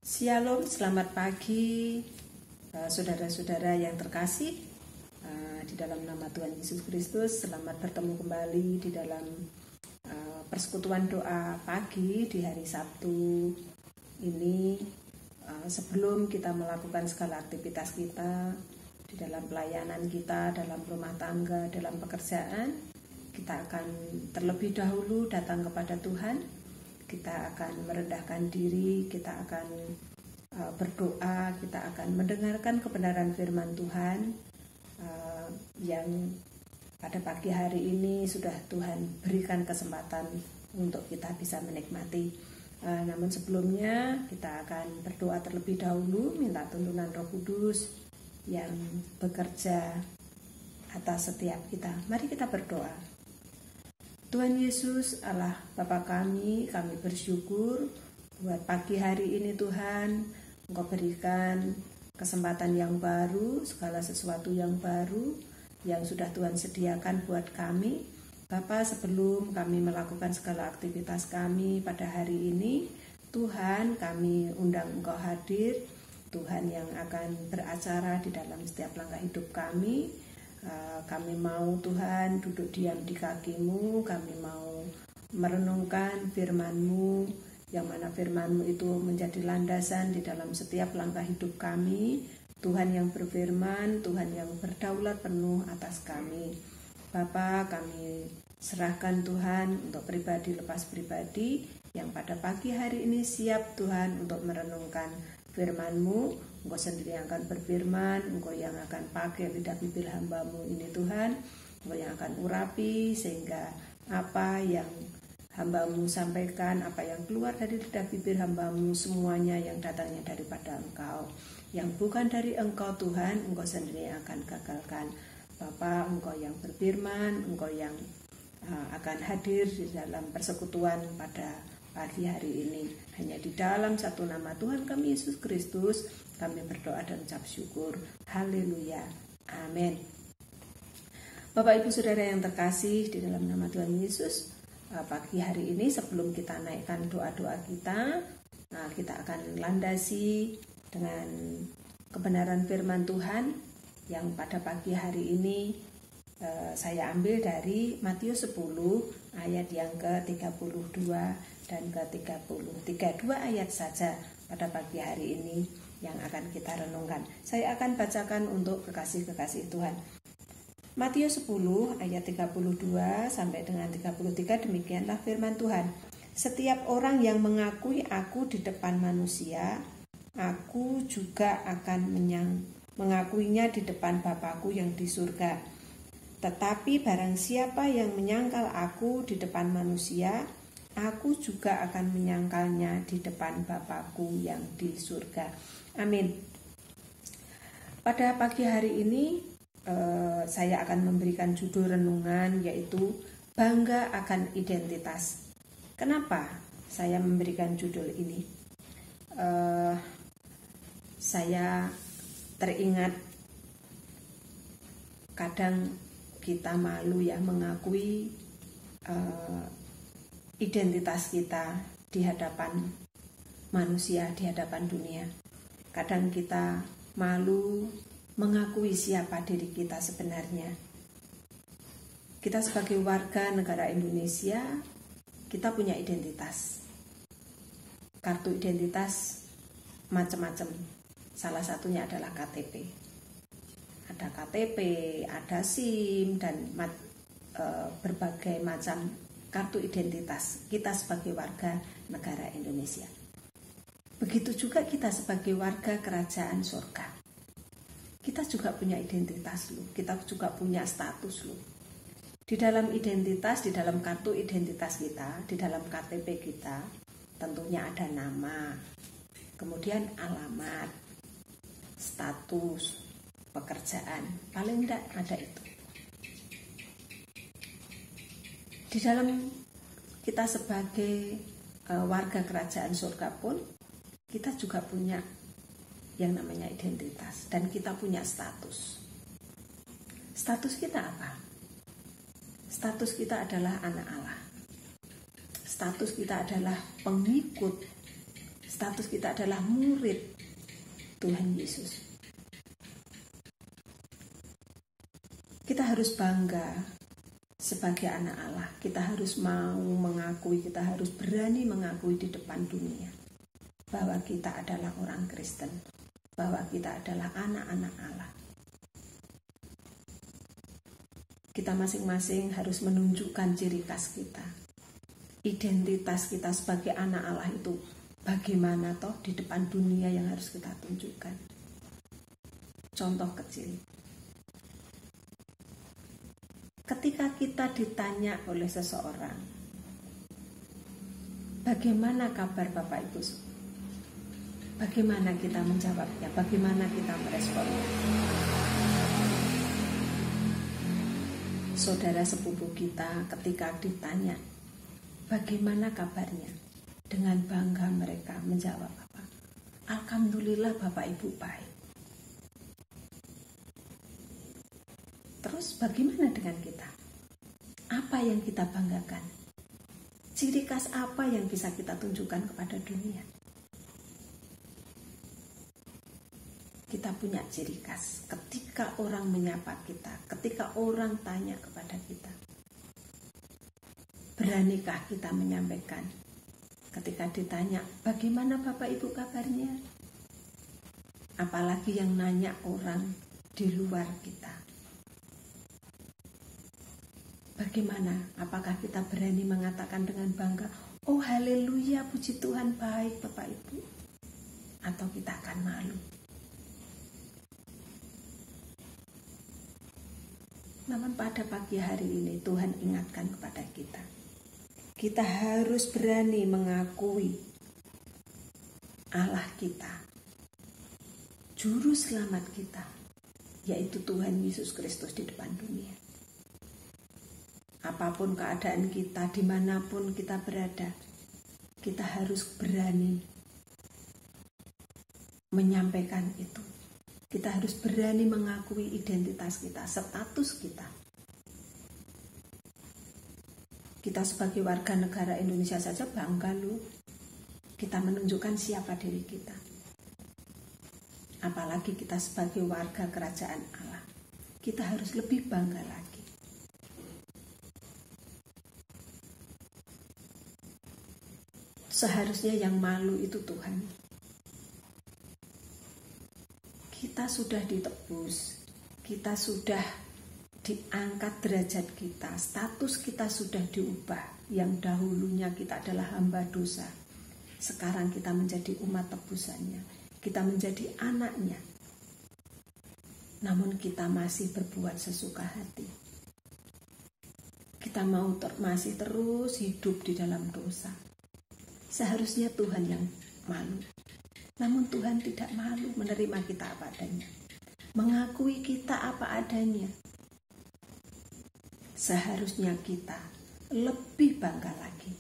Shalom, selamat pagi saudara-saudara yang terkasih di dalam nama Tuhan Yesus Kristus. Selamat bertemu kembali di dalam persekutuan doa pagi di hari Sabtu ini. Sebelum kita melakukan segala aktivitas kita di dalam pelayanan kita, dalam rumah tangga, dalam pekerjaan, kita akan terlebih dahulu datang kepada Tuhan. Kita akan merendahkan diri, kita akan berdoa, kita akan mendengarkan kebenaran firman Tuhan yang pada pagi hari ini sudah Tuhan berikan kesempatan untuk kita bisa menikmati. Namun sebelumnya kita akan berdoa terlebih dahulu, minta tuntunan Roh Kudus yang bekerja atas setiap kita. Mari kita berdoa. Tuhan Yesus, Allah Bapa kami bersyukur buat pagi hari ini Tuhan. Engkau berikan kesempatan yang baru, segala sesuatu yang baru yang sudah Tuhan sediakan buat kami. Bapa, sebelum kami melakukan segala aktivitas kami pada hari ini, Tuhan, kami undang Engkau hadir, Tuhan yang akan beracara di dalam setiap langkah hidup kami. Kami mau Tuhan duduk diam di kaki-Mu, kami mau merenungkan firman-Mu, yang mana firman-Mu itu menjadi landasan di dalam setiap langkah hidup kami. Tuhan yang berfirman, Tuhan yang berdaulat penuh atas kami. Bapa, kami serahkan Tuhan untuk pribadi lepas pribadi yang pada pagi hari ini siap Tuhan untuk merenungkan firman-Mu. Engkau sendiri yang akan berfirman, Engkau yang akan pakai lidah bibir hamba-Mu ini Tuhan. Engkau yang akan urapi sehingga apa yang hamba-Mu sampaikan, apa yang keluar dari lidah bibir hamba-Mu, semuanya yang datangnya daripada Engkau. Yang bukan dari Engkau Tuhan, Engkau sendiri yang akan gagalkan. Bapa, Engkau yang berfirman, Engkau yang akan hadir di dalam persekutuan pada pagi hari ini. Hanya di dalam satu nama Tuhan kami Yesus Kristus kami berdoa dan ucap syukur. Haleluya. Amin. Bapak Ibu Saudara yang terkasih di dalam nama Tuhan Yesus, pagi hari ini sebelum kita naikkan doa-doa kita, kita akan landasi dengan kebenaran firman Tuhan yang pada pagi hari ini saya ambil dari Matius 10 ayat yang ke-32 dan ke-33. 2 ayat saja pada pagi hari ini yang akan kita renungkan. Saya akan bacakan untuk kekasih-kekasih Tuhan. Matius 10 ayat 32 sampai dengan 33, demikianlah firman Tuhan. Setiap orang yang mengakui aku di depan manusia, aku juga akan mengakuinya di depan Bapa-Ku yang di surga. Tetapi barang siapa yang menyangkal aku di depan manusia, aku juga akan menyangkalnya di depan Bapa-Ku yang di surga. Amin. Pada pagi hari ini saya akan memberikan judul renungan yaitu Bangga akan Identitas. Kenapa saya memberikan judul ini? Saya teringat kadang kita malu ya mengakui identitas kita di hadapan manusia, di hadapan dunia. Kadang kita malu mengakui siapa diri kita sebenarnya. Kita sebagai warga negara Indonesia, kita punya identitas. Kartu identitas macam-macam. Salah satunya adalah KTP. Ada KTP, ada SIM, dan berbagai macam kartu identitas kita sebagai warga negara Indonesia. Begitu juga kita sebagai warga kerajaan surga. Kita juga punya identitas loh. Kita juga punya status loh. Di dalam identitas, di dalam kartu identitas kita, di dalam KTP kita, tentunya ada nama, kemudian alamat, status, pekerjaan. Paling tidak ada itu. Di dalam kita sebagai warga kerajaan surga pun, kita juga punya yang namanya identitas dan kita punya status. Status kita apa? Status kita adalah anak Allah. Status kita adalah pengikut Status kita adalah murid Tuhan Yesus. Kita harus bangga sebagai anak Allah. Kita harus mau mengakui, kita harus berani mengakui di depan dunia bahwa kita adalah orang Kristen, bahwa kita adalah anak-anak Allah. Kita masing-masing harus menunjukkan ciri khas kita. Identitas kita sebagai anak Allah itu bagaimana toh di depan dunia yang harus kita tunjukkan. Contoh kecil. Ketika kita ditanya oleh seseorang, bagaimana kabar Bapak Ibu? Bagaimana kita menjawabnya? Bagaimana kita meresponnya? Saudara sepupu kita ketika ditanya, bagaimana kabarnya? Dengan bangga mereka menjawab apa? Alhamdulillah Bapak Ibu baik. Terus bagaimana dengan kita? Apa yang kita banggakan? Ciri khas apa yang bisa kita tunjukkan kepada dunia? Kita punya ciri khas ketika orang menyapa kita, ketika orang tanya kepada kita. Beranikah kita menyampaikan ketika ditanya, bagaimana Bapak Ibu kabarnya? Apalagi yang nanya orang di luar kita. Bagaimana? Apakah kita berani mengatakan dengan bangga, oh haleluya, puji Tuhan baik Bapak Ibu? Atau kita akan malu? Namun pada pagi hari ini Tuhan ingatkan kepada kita. Kita harus berani mengakui Allah kita, Juru Selamat kita, yaitu Tuhan Yesus Kristus di depan dunia. Apapun keadaan kita, dimanapun kita berada, kita harus berani menyampaikan itu. Kita harus berani mengakui identitas kita, status kita. Kita sebagai warga negara Indonesia saja bangga loh. Kita menunjukkan siapa diri kita. Apalagi kita sebagai warga kerajaan Allah. Kita harus lebih bangga lagi. Seharusnya yang malu itu Tuhan. Kita sudah ditebus, kita sudah diangkat derajat kita, status kita sudah diubah. Yang dahulunya kita adalah hamba dosa, sekarang kita menjadi umat tebusannya, kita menjadi anaknya. Namun kita masih berbuat sesuka hati. Kita mau masih terus hidup di dalam dosa. Seharusnya Tuhan yang malu. Namun Tuhan tidak malu menerima kita apa adanya, mengakui kita apa adanya. Seharusnya kita lebih bangga lagi.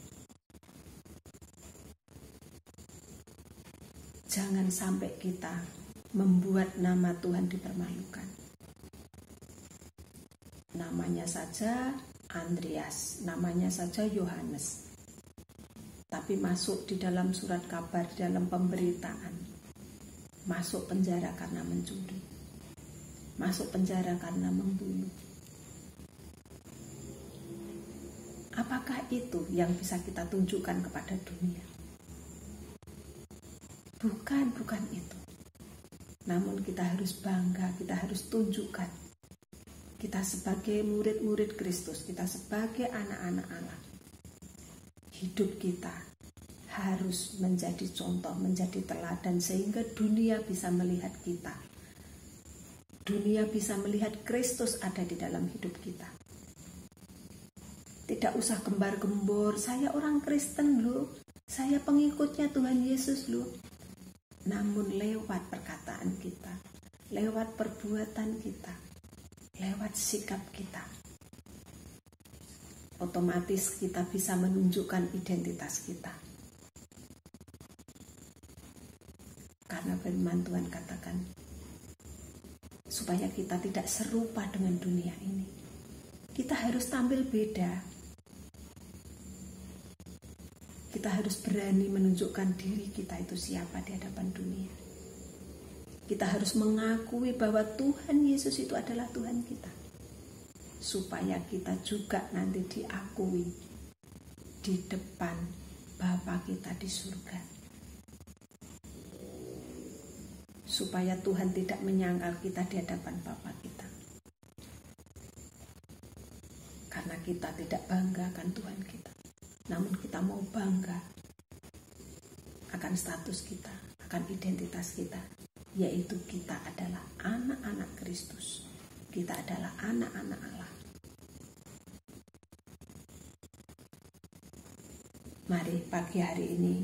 Jangan sampai kita membuat nama Tuhan dipermalukan. Namanya saja Andreas, namanya saja Yohanes. Tapi masuk di dalam surat kabar, di dalam pemberitaan. Masuk penjara karena mencuri. Masuk penjara karena membunuh. Apakah itu yang bisa kita tunjukkan kepada dunia? Bukan itu. Namun kita harus bangga, kita harus tunjukkan. Kita sebagai murid-murid Kristus, kita sebagai anak-anak Allah. Hidup kita harus menjadi contoh, menjadi teladan sehingga dunia bisa melihat kita. Dunia bisa melihat Kristus ada di dalam hidup kita. Tidak usah gembar-gembor, saya orang Kristen loh, saya pengikutnya Tuhan Yesus loh. Namun lewat perkataan kita, lewat perbuatan kita, lewat sikap kita, otomatis kita bisa menunjukkan identitas kita. Karena firman Tuhan katakan, supaya kita tidak serupa dengan dunia ini, kita harus tampil beda. Kita harus berani menunjukkan diri kita itu siapa di hadapan dunia. Kita harus mengakui bahwa Tuhan Yesus itu adalah Tuhan kita, supaya kita juga nanti diakui di depan Bapa kita di surga. Supaya Tuhan tidak menyangkal kita di hadapan Bapa kita. Karena kita tidak bangga akan Tuhan kita, namun kita mau bangga akan status kita, akan identitas kita, yaitu kita adalah anak-anak Kristus. Kita adalah anak-anak Allah. Mari pagi hari ini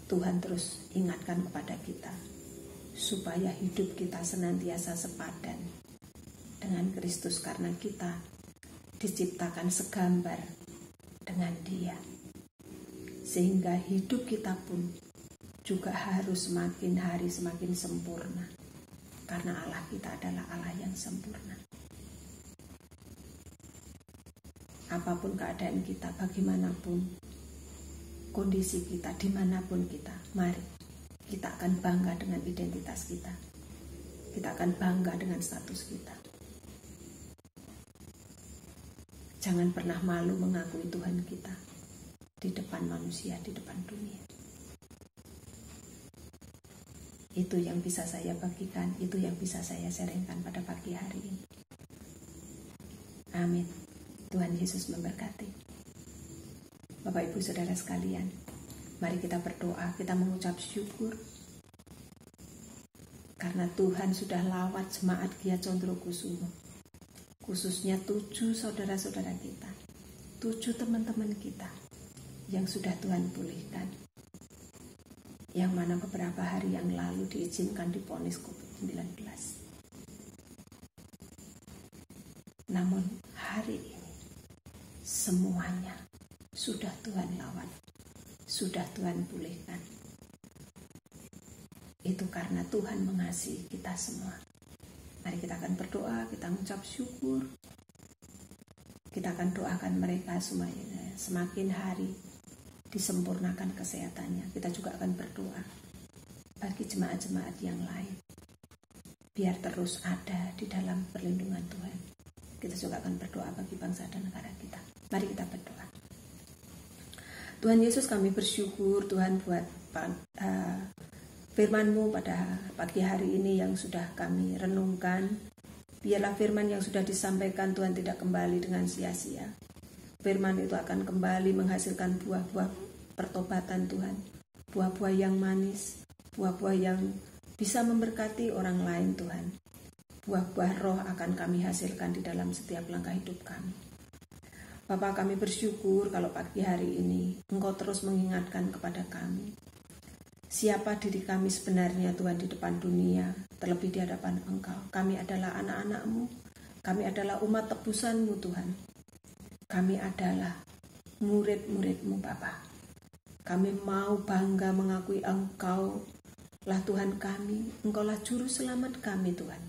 Tuhan terus ingatkan kepada kita supaya hidup kita senantiasa sepadan dengan Kristus, karena kita diciptakan segambar dengan Dia, sehingga hidup kita pun juga harus semakin hari semakin sempurna, karena Allah kita adalah Allah yang sempurna. Apapun keadaan kita, bagaimanapun kondisi kita, dimanapun kita, mari kita akan bangga dengan identitas kita. Kita akan bangga dengan status kita. Jangan pernah malu mengakui Tuhan kita di depan manusia, di depan dunia. Itu yang bisa saya bagikan, itu yang bisa saya sharingkan pada pagi hari ini. Amin. Tuhan Yesus memberkati. Bapak Ibu Saudara sekalian, mari kita berdoa, kita mengucap syukur karena Tuhan sudah lawat jemaat Gia Condrokusumo, khususnya 7 saudara-saudara kita, 7 teman-teman kita yang sudah Tuhan pulihkan, yang mana beberapa hari yang lalu diizinkan divonis COVID-19. Namun hari ini semuanya sudah Tuhan lawan, sudah Tuhan pulihkan. Itu karena Tuhan mengasihi kita semua. Mari kita akan berdoa, kita mengucap syukur. Kita akan doakan mereka semuanya semakin hari disempurnakan kesehatannya. Kita juga akan berdoa bagi jemaat-jemaat yang lain, biar terus ada di dalam perlindungan Tuhan. Kita juga akan berdoa bagi bangsa dan negara kita. Mari kita berdoa. Tuhan Yesus, kami bersyukur Tuhan buat firman-Mu pada pagi hari ini yang sudah kami renungkan. Biarlah firman yang sudah disampaikan Tuhan tidak kembali dengan sia-sia. Firman itu akan kembali menghasilkan buah-buah pertobatan Tuhan. Buah-buah yang manis, buah-buah yang bisa memberkati orang lain Tuhan. Buah-buah roh akan kami hasilkan di dalam setiap langkah hidup kami. Bapa, kami bersyukur kalau pagi hari ini Engkau terus mengingatkan kepada kami siapa diri kami sebenarnya Tuhan di depan dunia, terlebih di hadapan Engkau. Kami adalah anak-anak-Mu, kami adalah umat tebusan-Mu Tuhan. Kami adalah murid-murid-Mu Bapa. Kami mau bangga mengakui Engkau lah Tuhan kami, Engkau lah juru selamat kami Tuhan.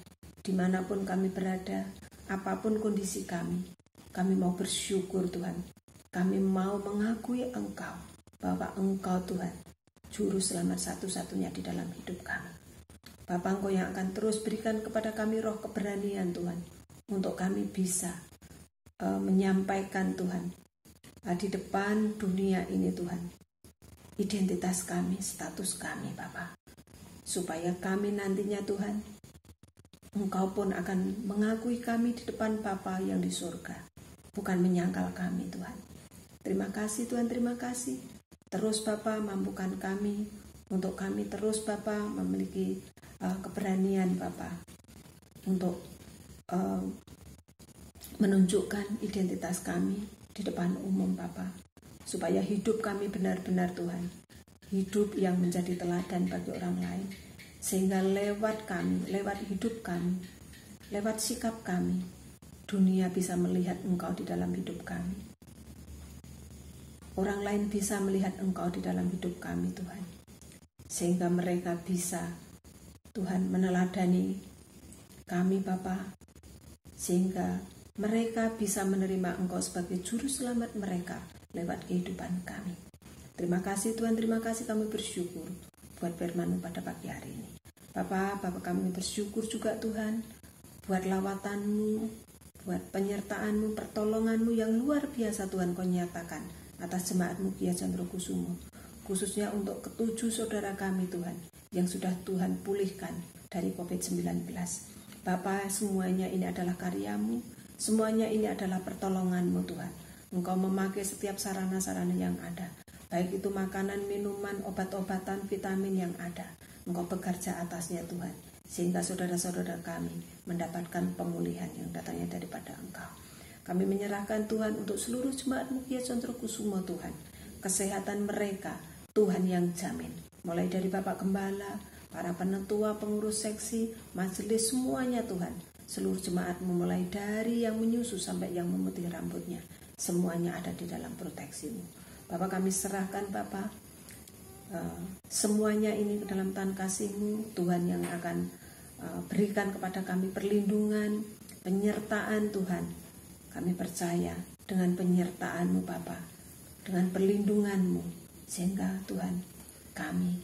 Dimanapun kami berada, apapun kondisi kami mau bersyukur Tuhan. Kami mau mengakui Engkau, bahwa Engkau Tuhan Juru selamat satu-satunya di dalam hidup kami. Bapa, Engkau yang akan terus berikan kepada kami roh keberanian Tuhan, untuk kami bisa menyampaikan Tuhan di depan dunia ini Tuhan, identitas kami, status kami Bapa, supaya kami nantinya Tuhan, Engkau pun akan mengakui kami di depan Bapa yang di surga, bukan menyangkal kami Tuhan. Terima kasih Tuhan, terima kasih. Terus Bapa mampukan kami, untuk kami terus Bapa memiliki keberanian Bapa untuk menunjukkan identitas kami di depan umum Bapa, supaya hidup kami benar-benar Tuhan, hidup yang menjadi teladan bagi orang lain, sehingga lewat kami, lewat hidup kami, lewat sikap kami, dunia bisa melihat Engkau di dalam hidup kami. Orang lain bisa melihat Engkau di dalam hidup kami Tuhan, sehingga mereka bisa Tuhan meneladani kami Bapa, sehingga mereka bisa menerima Engkau sebagai juru selamat mereka lewat kehidupan kami. Terima kasih Tuhan, terima kasih kami bersyukur buat firman-Mu pada pagi hari ini. Bapak kami bersyukur juga Tuhan buat lawatan-Mu, buat penyertaan-Mu, pertolongan-Mu yang luar biasa Tuhan Kau nyatakan atas jemaat-Mu Kia Chandrokusumo, khususnya untuk ketujuh saudara kami Tuhan yang sudah Tuhan pulihkan dari COVID-19. Bapa, semuanya ini adalah karya-Mu, semuanya ini adalah pertolongan-Mu Tuhan. Engkau memakai setiap sarana-sarana yang ada, baik itu makanan, minuman, obat-obatan, vitamin yang ada. Engkau bekerja atasnya Tuhan, sehingga saudara-saudara kami mendapatkan pemulihan yang datangnya daripada Engkau. Kami menyerahkan Tuhan untuk seluruh jemaat-Mu Kia Chandrokusumo Tuhan, kesehatan mereka Tuhan yang jamin, mulai dari Bapak Gembala, para penetua, pengurus seksi, majelis, semuanya Tuhan, seluruh jemaat-Mu mulai dari yang menyusu sampai yang memutih rambutnya, semuanya ada di dalam proteksi-Mu. Bapak, kami serahkan Bapak semuanya ini ke dalam tangan kasih-Mu Tuhan, yang akan berikan kepada kami perlindungan, penyertaan Tuhan. Kami percaya dengan penyertaan-Mu Bapak, dengan perlindungan-Mu, sehingga Tuhan kami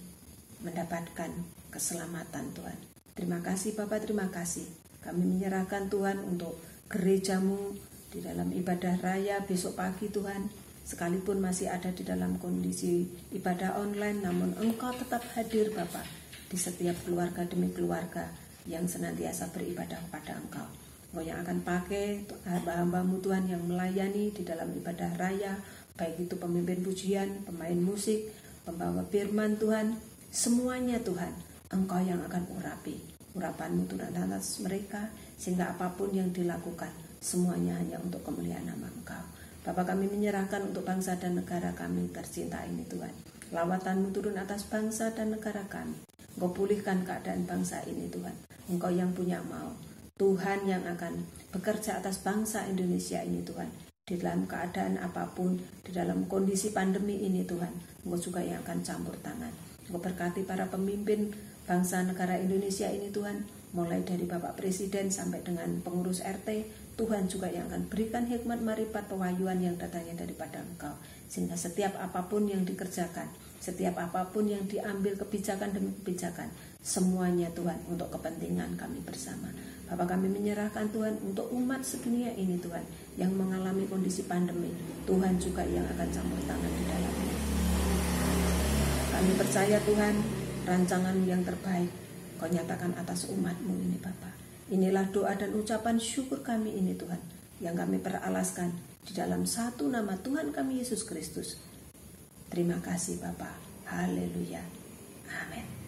mendapatkan keselamatan Tuhan. Terima kasih Bapak, terima kasih. Kami menyerahkan Tuhan untuk gereja-Mu di dalam ibadah raya besok pagi Tuhan, sekalipun masih ada di dalam kondisi ibadah online, namun Engkau tetap hadir Bapak di setiap keluarga demi keluarga yang senantiasa beribadah kepada Engkau. Engkau yang akan pakai hamba-hamba-Mu Tuhan yang melayani di dalam ibadah raya, baik itu pemimpin pujian, pemain musik, pembawa firman Tuhan, semuanya Tuhan, Engkau yang akan urapan-Mu Tuhan atas mereka, sehingga apapun yang dilakukan semuanya hanya untuk kemuliaan nama Engkau. Bapak, kami menyerahkan untuk bangsa dan negara kami tercinta ini Tuhan. Lawatan-Mu turun atas bangsa dan negara kami. Engkau pulihkan keadaan bangsa ini Tuhan. Engkau yang punya mau. Tuhan yang akan bekerja atas bangsa Indonesia ini Tuhan. Di dalam keadaan apapun, di dalam kondisi pandemi ini Tuhan, Engkau juga yang akan campur tangan. Engkau berkati para pemimpin bangsa negara Indonesia ini Tuhan, mulai dari Bapak Presiden sampai dengan pengurus RT, Tuhan juga yang akan berikan hikmat, marifat, pewahyuan yang datangnya daripada Engkau, sehingga setiap apapun yang dikerjakan, setiap apapun yang diambil kebijakan demi kebijakan, semuanya Tuhan untuk kepentingan kami bersama. Bapak, kami menyerahkan Tuhan untuk umat sedunia ini Tuhan, yang mengalami kondisi pandemi, Tuhan juga yang akan campur tangan di dalamnya. Kami percaya Tuhan, rancangan yang terbaik Kau nyatakan atas umat-Mu ini Bapa. Inilah doa dan ucapan syukur kami ini Tuhan, yang kami peralaskan di dalam satu nama Tuhan kami Yesus Kristus. Terima kasih Bapa. Haleluya. Amin.